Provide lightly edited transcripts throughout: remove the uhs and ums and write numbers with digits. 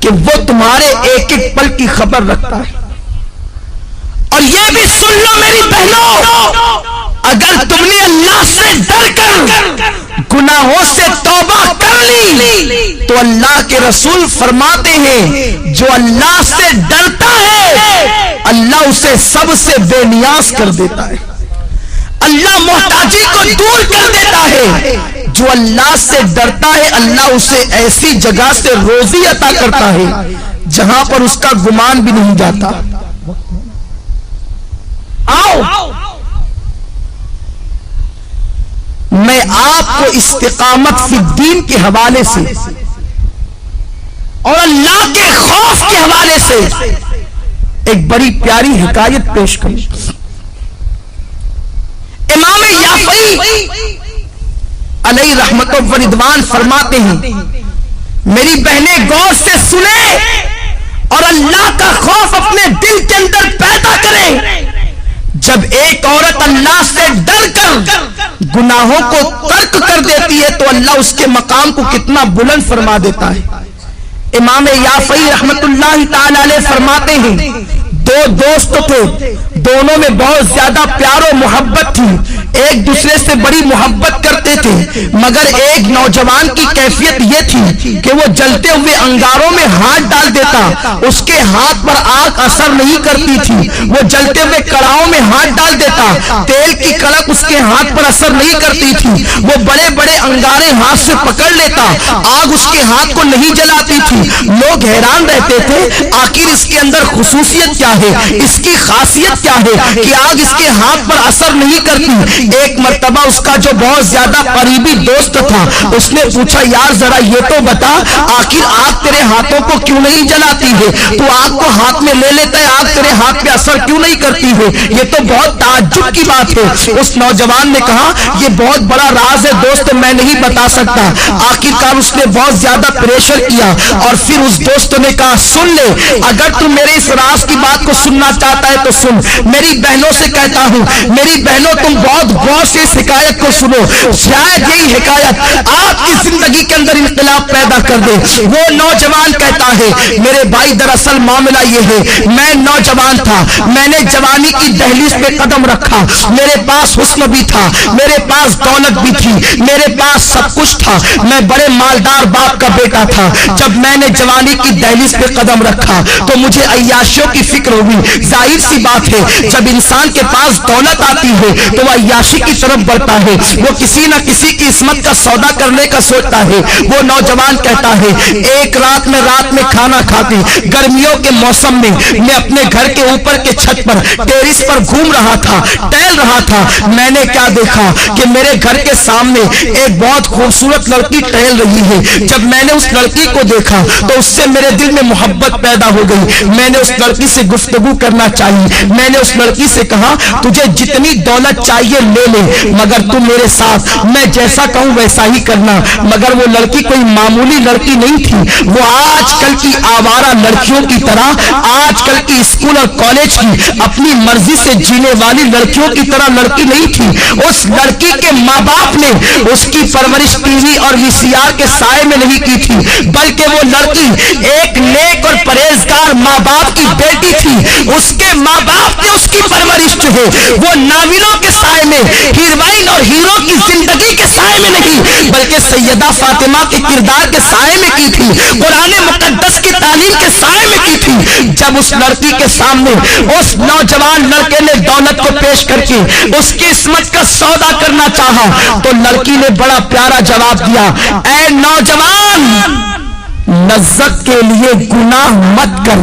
کہ وہ تمہارے ایک ایک پل کی خبر رکھتا ہے. اور یہ بھی سن لو میری بہنوں، اگر تم نے اللہ سے ڈر کر گناہوں سے توبہ کر لی تو اللہ کے رسول فرماتے ہیں جو اللہ سے ڈرتا ہے اللہ اسے سب سے بے نیاز کر دیتا ہے. اللہ محتاجی کو دور کر دیتا ہے. جو اللہ سے ڈرتا ہے اللہ اسے ایسی جگہ سے روزی عطا کرتا ہے جہاں پر اس کا گمان بھی نہیں جاتا. آؤ میں آپ کو استقامت فی الدین کے حوالے سے اور اللہ کے خوف کے حوالے سے ایک بڑی پیاری حکایت پیش کروں. امام یافعی علیہ رحمت و رضوان فرماتے ہیں میری بہنیں غور سے سنیں اور اللہ کا خوف اپنے دل کے اندر پیدا کریں. جب ایک عورت اللہ سے ڈر کر گناہوں کو ترک کر دیتی ہے تو اللہ اس کے مقام کو کتنا بلند فرما دیتا ہے. امام یافعی رحمت اللہ تعالی علیہ فرماتے ہیں دو دوست تھے، دونوں میں بہت زیادہ پیار و محبت تھی، ایک دوسرے سے بڑی محبت کرتے تھے، مگر ایک نوجوان کی کیفیت یہ تھی کہ وہ جلتے ہوئے انگاروں میں ہاتھ ڈال دیتا، اس کے ہاتھ پر آگ اثر نہیں کرتی تھی. وہ جلتے ہوئے کڑاہوں میں ہاتھ ڈال دیتا، تیل کی کڑک اس کے ہاتھ پر اثر نہیں کرتی تھی. وہ بڑے بڑے انگارے ہاتھ سے پکڑ لیتا، آگ اس کے ہاتھ کو نہیں جلاتی تھی. لوگ حیران رہتے تھے آخر اس کے اندر خصوصیت کیا ہے، اس کی خاصیت کیا ہے کہ آگ اس کے ہاتھ پر اثر نہیں کرتی. ایک مرتبہ اس کا جو بہت زیادہ قریبی دوست تھا اس نے پوچھا یار ذرا یہ تو بتا آخر آگ تیرے ہاتھوں کو کیوں نہیں جلاتی ہے، تو آگ کو ہاتھ میں لے لیتا ہے آگ تیرے ہاتھ پہ اثر کیوں نہیں کرتی ہے، یہ تو بہت تعجب کی بات ہے. اس نوجوان نے کہا یہ بہت بڑا راز ہے دوست میں نہیں بتا سکتا. آخرکار اس نے بہت زیادہ پریشر کیا اور پھر اس دوست نے کہا سن لے اگر تم میرے اس راز کی بات کو سننا چاہتا ہے تو سن. میری بہنوں سے کہتا ہوں میری بہنوں تم بہت غور سے اس حکایت کو سنو، شاید یہی حکایت آپ کی زندگی کے اندر انقلاب پیدا کر دے. وہ نوجوان کہتا ہے میرے بھائی دراصل معاملہ یہ ہے میں نوجوان تھا، میں نے جوانی کی دہلیز پہ قدم رکھا، میرے پاس حسن بھی تھا، میرے پاس دولت بھی تھی، میرے پاس سب کچھ تھا، میں بڑے مالدار باپ کا بیٹا تھا. جب میں نے جوانی کی دہلیز پہ قدم رکھا تو مجھے عیاشیوں کی فکر ہوئی. ظاہر سی بات ہے جب انسان کے پاس دولت آتی ہے تو وہ عیاشی کی طرف بڑھتا ہے، وہ کسی نہ کسی کی عصمت کا سودا کرنے کا سوچتا ہے. وہ نوجوان کہتا ہے ایک رات میں کھانا کھاتے گرمیوں کے موسم میں اپنے گھر کے اوپر کے چھت پر ٹیرس پر گھوم رہا تھا، ٹہل رہا تھا. میں نے کیا دیکھا کہ میرے گھر کے سامنے ایک بہت خوبصورت لڑکی ٹہل رہی ہے. جب میں نے اس لڑکی کو دیکھا تو اس سے میرے دل میں محبت پیدا ہو گئی. میں نے اس لڑکی سے گفتگو کرنا چاہیے. میں نے اس لڑکی سے کہا تجھے جتنی دولت چاہیے لے لے مگر تم میرے ساتھ میں جیسا کہوں ویسا ہی کرنا. مگر وہ لڑکی کوئی معمولی لڑکی نہیں تھی، وہ آج کل کی آوارہ لڑکیوں کی طرح، آج کل کی اسکول اور کالج کی اپنی مرضی سے جینے والی لڑکیوں کی طرح لڑکی نہیں تھی. اس لڑکی کے ماں باپ نے اس کی پرورش ٹی وی اور وی سی آر کے سائے میں نہیں کی تھی، بلکہ وہ لڑکی ایک نیک اور پرہیزگار ماں باپ کی بیٹی تھی. اس کے ماں باپ نے اس کی پرورش جو ہے وہ ناولوں کے سائے میں، ہیروئن اور ہیرو کی زندگی کے سائے میں نہیں بلکہ سیدہ فاطمہ کے کردار کے سائے میں کی تھی، قرآن مقدس کی تعلیم کے سائے میں کی تھی. جب اس لڑکی کے سامنے اس نوجوان لڑکے نے دولت کو پیش کر کے اس کی عصمت کا سودا کرنا چاہا تو لڑکی نے بڑا پیارا جواب دیا اے نوجوان لذت کے لیے گناہ مت کر،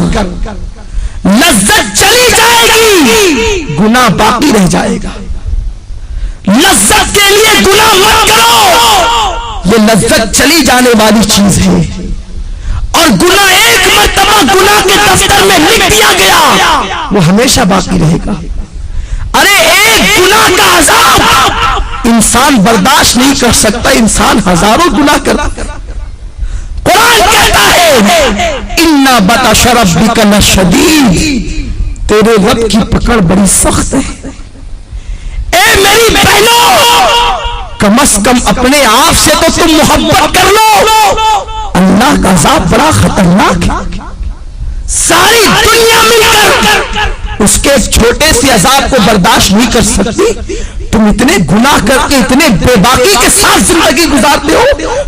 لذت چلی جائے گی گناہ باقی رہ جائے گا. لذت کے لیے گناہ مت کرو، یہ لذت چلی جانے والی چیز ہے اور گناہ ایک مرتبہ گناہ کے دفتر میں لکھ دیا گیا وہ ہمیشہ باقی رہے گا. ارے ایک گناہ کا عذاب انسان برداشت نہیں کر سکتا، انسان ہزاروں گناہ کرتا. قرآن کہتا ہے اِنَّا بَطَشَ رَبِّكَ لَشَدِيدٌ، تیرے رب کی پکڑ بڑی سخت ہے. اے میری بہنوں کم از کم اپنے آپ سے تو تم محبت کر لو، اللہ کا عذاب بڑا خطرناک ہے. ساری دنیا مل کر اس کے چھوٹے سے عذاب کو برداشت نہیں کر سکتی، تم اتنے گناہ کر کے اتنے بے باکی کے ساتھ زندگی گزارتے ہو،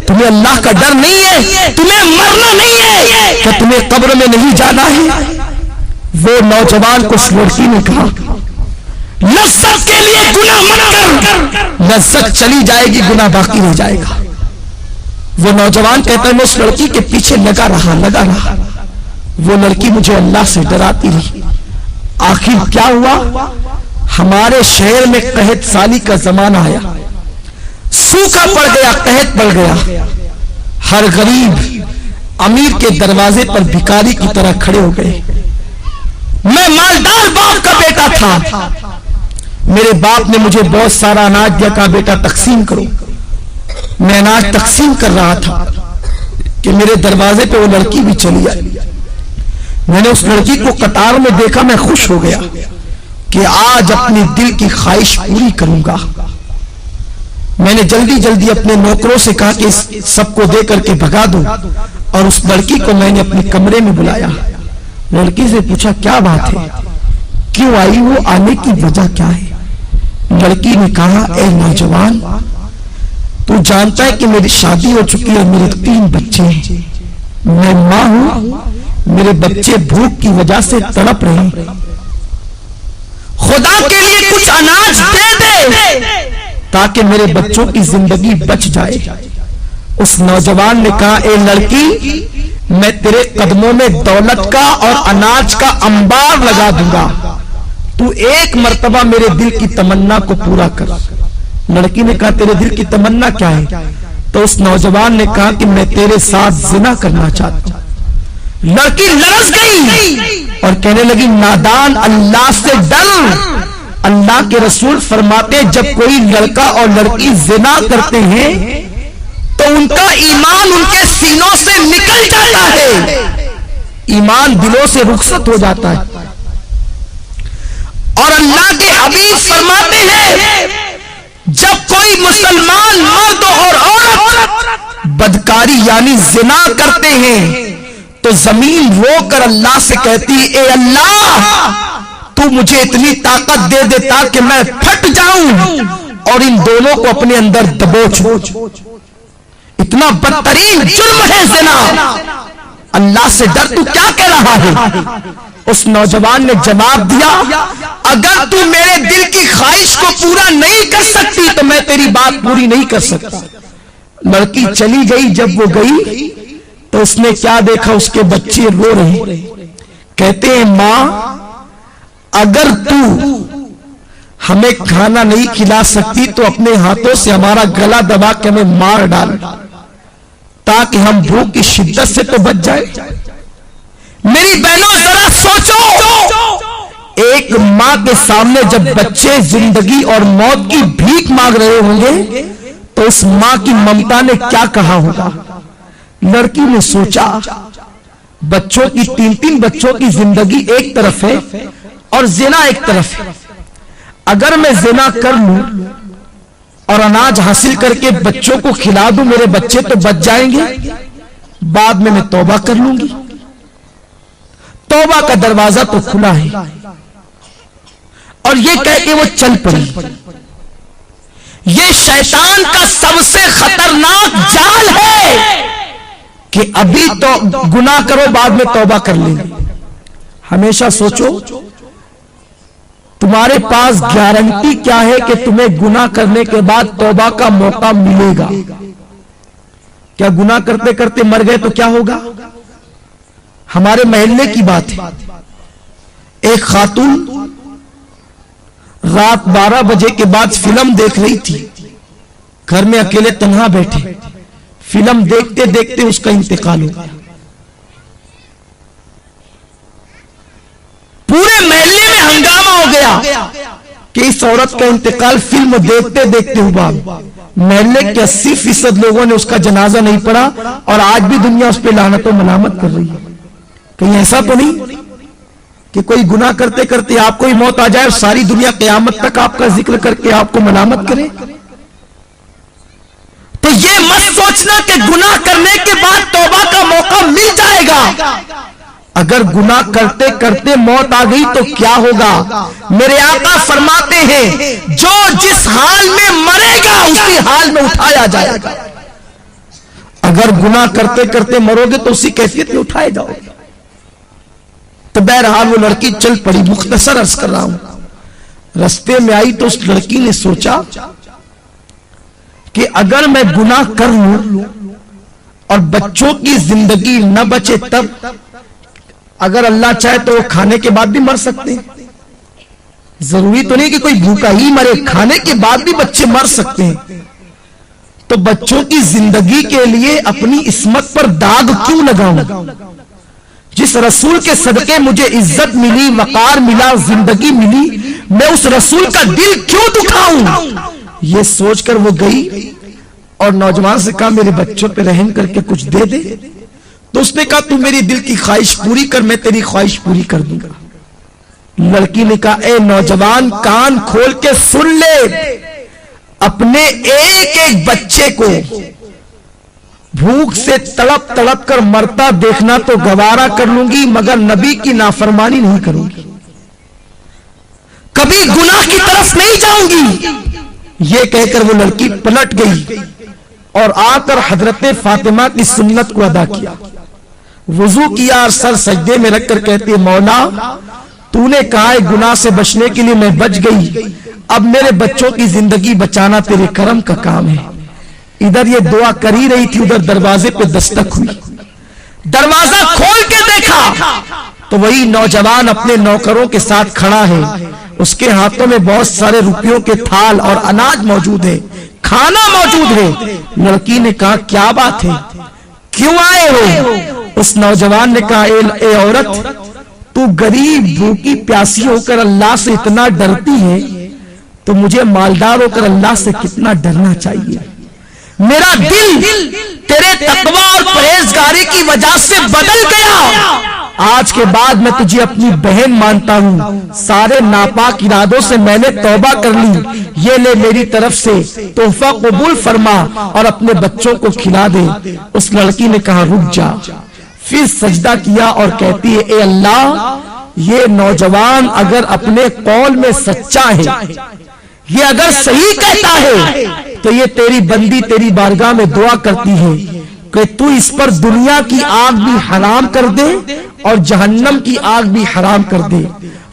تمہیں اللہ کا ڈر نہیں ہے، تمہیں مرنا نہیں ہے، کہ تمہیں قبر میں نہیں جانا ہے؟ وہ نوجوان کو اس لڑکی نے کہا لذت کے لیے گناہ مت کر، لذت چلی جائے گی، گناہ باقی رہ جائے گا۔ وہ نوجوان کہتا ہے میں اس لڑکی کے پیچھے لگا رہا، وہ لڑکی مجھے اللہ سے ڈراتی رہی۔ آخر کیا ہوا؟ ہمارے شہر میں قحط سالی کا زمانہ آیا، سوکھا پڑ گیا، قحط پڑ گیا، ہر غریب امیر کے دروازے پر بھکاری کی طرح کھڑے ہو گئے۔ میں مالدار باپ کا بیٹا تھا، میرے باپ نے مجھے بہت سارا اناج دیا، کہا بیٹا تقسیم کرو۔ میں اناج تقسیم کر رہا تھا کہ میرے دروازے پہ وہ لڑکی بھی چلی آئی۔ میں نے اس لڑکی کو قطار میں دیکھا، میں خوش ہو گیا کہ آج اپنی دل کی خواہش پوری کروں گا۔ میں نے جلدی جلدی اپنے نوکروں سے کہا کہ اس سب کو دے کر کے بھگا دو، اور اس لڑکی کو میں نے اپنے کمرے میں بلایا۔ لڑکی سے پوچھا کیا بات ہے، کیوں آئی ہو، آنے کی وجہ کیا ہے؟ لڑکی نے کہا اے نوجوان، تو جانتا ہے کہ میری شادی ہو چکی ہے، میرے 3 بچے ہیں، میں ماں ہوں، میرے بچے بھوک کی وجہ سے تڑپ رہے ہیں، خدا کے لیے کچھ اناج دے دے تاکہ میرے بچوں کی زندگی بچ جائے۔ اس نوجوان نے کہا اے لڑکی، میں تیرے قدموں میں دولت کا اور اناج کا انبار لگا دوں گا، تو ایک مرتبہ میرے دل کی تمنا کو پورا کر۔ لڑکی نے کہا تیرے دل کی تمنا کیا ہے؟ تو اس نوجوان نے کہا کہ میں تیرے ساتھ زنا کرنا چاہتا ہوں۔ لڑکی لرز گئی اور کہنے لگی نادان، اللہ سے ڈر۔ اللہ کے رسول فرماتے ہیں جب کوئی لڑکا اور لڑکی زنا کرتے ہیں تو ان کا ایمان ان کے سینوں سے نکل جاتا ہے، ایمان دلوں سے رخصت ہو جاتا ہے۔ اور اللہ کے حبیب فرماتے ہیں جب کوئی مسلمان مرد اور عورت بدکاری یعنی زنا کرتے ہیں تو زمین رو کر اللہ سے کہتی اے اللہ تو مجھے اتنی طاقت دے دے تاکہ میں پھٹ جاؤں اور ان دونوں کو اپنے اندر دبوچوں۔ اتنا بدترین جرم ہے زنا، اللہ سے ڈر، تو کیا کہہ رہا ہے؟ اس نوجوان نے جواب دیا اگر تو میرے دل کی خواہش کو پورا نہیں کر سکتی تو میں تیری بات پوری نہیں کر سکتا۔ لڑکی چلی گئی، جب وہ گئی تو اس نے کیا دیکھا، اس کے بچے رو رہے، کہتے ہیں ماں اگر تو ہمیں کھانا نہیں کھلا سکتی تو اپنے ہاتھوں سے ہمارا گلا دبا کے ہمیں مار ڈال تاکہ ہم بھوک کی شدت سے تو بچ جائے۔ میری بہنوں ذرا سوچو، ایک ماں کے سامنے جب بچے زندگی اور موت کی بھیک مانگ رہے ہوں گے تو اس ماں کی ممتا نے کیا کہا ہوگا؟ لڑکی نے سوچا بچوں کی 3 بچوں کی زندگی ایک طرف ہے اور زنا ایک طرف ہے، اگر میں زنا کر لوں اور اناج حاصل کر کے بچوں کو کھلا دوں میرے بچے تو بچ جائیں گے، بعد میں توبہ کر لوں گی۔ توبہ کا دروازہ تو کھلا ہے، اور یہ کہہ کے وہ چل پڑی۔ یہ شیطان کا سب سے خطرناک جال ہے کہ ابھی تو گناہ کرو بعد میں توبہ کر لیں گے۔ ہمیشہ سوچو تمہارے پاس گارنٹی کیا ہے کہ تمہیں گناہ کرنے کے بعد توبہ کا موقع ملے گا؟ کیا گناہ کرتے کرتے مر گئے تو کیا ہوگا؟ ہمارے محلے کی بات ہے، ایک خاتون رات 12 بجے کے بعد فلم دیکھ رہی تھی، گھر میں اکیلے تنہا بیٹھے، فلم دیکھتے دیکھتے اس کا انتقال ہو گیا۔ پورے محلے میں ہنگامہ ہو گیا کہ اس عورت کا انتقال فلم دیکھتے دیکھتے ہوا۔ محلے کے 80% لوگوں نے اس کا جنازہ نہیں پڑھا، اور آج بھی دنیا اس پہ لعنت و ملامت کر رہی ہے۔ کہیں ایسا تو نہیں کہ کوئی گناہ کرتے کرتے آپ کو ہی موت آ جائے اور ساری دنیا قیامت تک آپ کا ذکر کر کے آپ کو ملامت کرے؟ تو یہ مت سوچنا کہ گناہ کرنے کے بعد توبہ کا موقع مل جائے گا۔ اگر گناہ کرتے کرتے موت آ گئی تو کیا ہوگا؟ میرے آقا فرماتے ہیں جو جس حال میں مرے گا اسی حال میں اٹھایا جائے گا. اگر گناہ کرتے کرتے مرو گے تو اسی کیفیت میں اٹھائے جاؤ گے. تو بہرحال وہ لڑکی چل پڑی. مختصر عرض کر رہا ہوں. رستے میں آئی تو اس لڑکی نے سوچا کہ اگر میں گناہ کر لوں اور بچوں کی زندگی نہ بچے تب، اگر اللہ چاہے تو وہ کھانے کے بعد بھی مر سکتے ہیں. ضروری تو نہیں کہ کوئی بھوکا ہی مرے، کھانے کے بعد بھی بچے مر سکتے ہیں. تو بچوں کی زندگی کے لیے اپنی عصمت پر داغ کیوں لگاؤں؟ جس رسول کے صدقے مجھے عزت ملی، وقار ملا، زندگی ملی، میں اس رسول کا دل کیوں دکھاؤں؟ یہ سوچ کر وہ گئی اور نوجوان سے کہا میرے بچوں پہ رحم کر کے کچھ دے دے. تو اس نے کہا تو میری دل کی خواہش پوری کر، میں تیری خواہش پوری کر دوں گا. لڑکی نے کہا اے نوجوان کان کھول کے سن لے، اپنے ایک ایک بچے کو بھوک سے تڑپ تڑپ کر مرتا دیکھنا تو گوارا کر لوں گی، مگر نبی کی نافرمانی نہیں کروں گی، کبھی گناہ کی طرف نہیں جاؤں گی. یہ کہہ کر وہ لڑکی پلٹ گئی اور آ کر حضرت فاطمہ کی سنت کو ادا کیا. وضو کیا اور سر سجدے میں رکھ کر کہتے مولا تو نے کہا ہے گناہ سے بچنے کے لیے میں بچ گئی، اب میرے بچوں کی زندگی بچانا تیرے کرم کا کام ہے. ادھر یہ دعا کر ہی رہی تھی، ادھر دروازے پہ دستک ہوئی. دروازہ کھول کے دیکھا تو وہی نوجوان اپنے نوکروں کے ساتھ کھڑا ہے. اس کے ہاتھوں میں بہت سارے روپیوں کے تھال اور اناج موجود ہے، کھانا موجود ہے. لڑکی نے کہا کیا بات ہے، کیوں آئے ہو؟ اس نوجوان نے کہا اے عورت، تو غریب بھوکی پیاسی ہو کر اللہ سے اتنا ڈرتی ہے تو مجھے مالدار ہو کر اللہ سے کتنا ڈرنا چاہیے. میرا دل تیرے تقوی اور پرہیزگاری کی وجہ سے بدل گیا. آج کے بعد میں تجھے اپنی بہن مانتا ہوں، سارے ناپاک ارادوں سے میں نے توبہ کر لی. یہ لے میری طرف سے تحفہ قبول فرما اور اپنے بچوں کو کھلا دے. اس لڑکی نے کہا رک جا، پھر سجدہ کیا اور کہتی ہے اے اللہ، یہ نوجوان اگر اپنے قول میں سچا ہے، یہ اگر صحیح کہتا ہے تو یہ تیری بندی تیری بارگاہ میں دعا کرتی ہے کہ تو اس پر دنیا کی آگ بھی حرام کر دے اور جہنم کی آگ بھی حرام کر دے.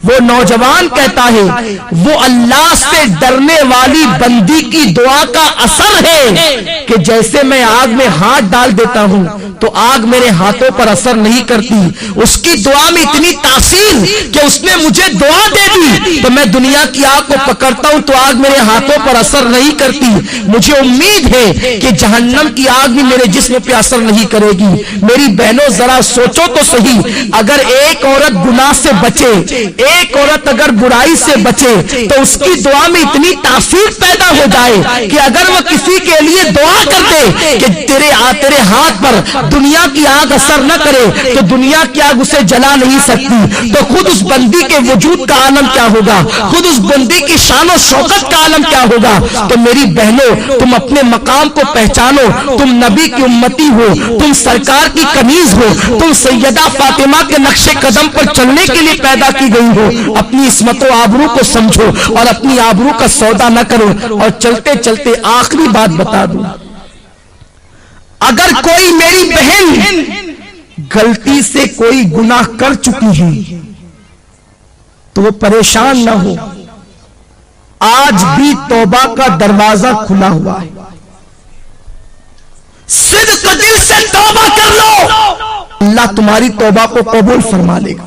وہ نوجوان کہتا ہے وہ اللہ سے ڈرنے والی بندی کی دعا کا اثر ہے کہ جیسے میں آگ میں ہاتھ ڈال دیتا ہوں تو آگ میرے ہاتھوں پر اثر نہیں کرتی. اس کی دعا میں اتنی تاثیر کہ اس نے مجھے دعا دے دی تو میں دنیا کی آگ کو پکڑتا ہوں تو آگ میرے ہاتھوں پر اثر نہیں کرتی. مجھے امید ہے کہ جہنم کی آگ بھی میرے جسم پہ اثر نہیں کرے گی. میری بہنوں ذرا سوچو تو صحیح، اگر ایک عورت گناہ سے بچے، ایک عورت اگر برائی سے بچے تو اس کی دعا میں اتنی تاثیر پیدا ہو جائے کہ اگر وہ کسی کے لیے دعا کر دے کہ تیرے ہاتھ پر دنیا کی آگ اثر نہ کرے تو دنیا کی آگ اسے جلا نہیں سکتی، تو خود اس بندی کے وجود کا عالم کیا ہوگا، خود اس بندی کی شان و شوکت کا عالم کیا ہوگا. تو میری بہنوں تم اپنے مقام کو پہچانو، تم نبی کی امتی ہو، تم سرکار کی کنیز ہو، تم سیدہ فاطمہ کے نقش قدم پر چلنے کے لیے پیدا کی گئی ہو. اپنی عصمت و آبرو کو سمجھو اور اپنی آبرو کا سودا نہ کرو. اور چلتے چلتے آخری بات بتا دوں، اگر کوئی میری بہن غلطی سے کوئی گناہ کر چکی ہے تو وہ پریشان نہ ہو، آج بھی توبہ کا دروازہ کھلا ہوا ہے. صدق دل سے توبہ کر لو، اللہ تمہاری توبہ کو قبول فرما لے گا.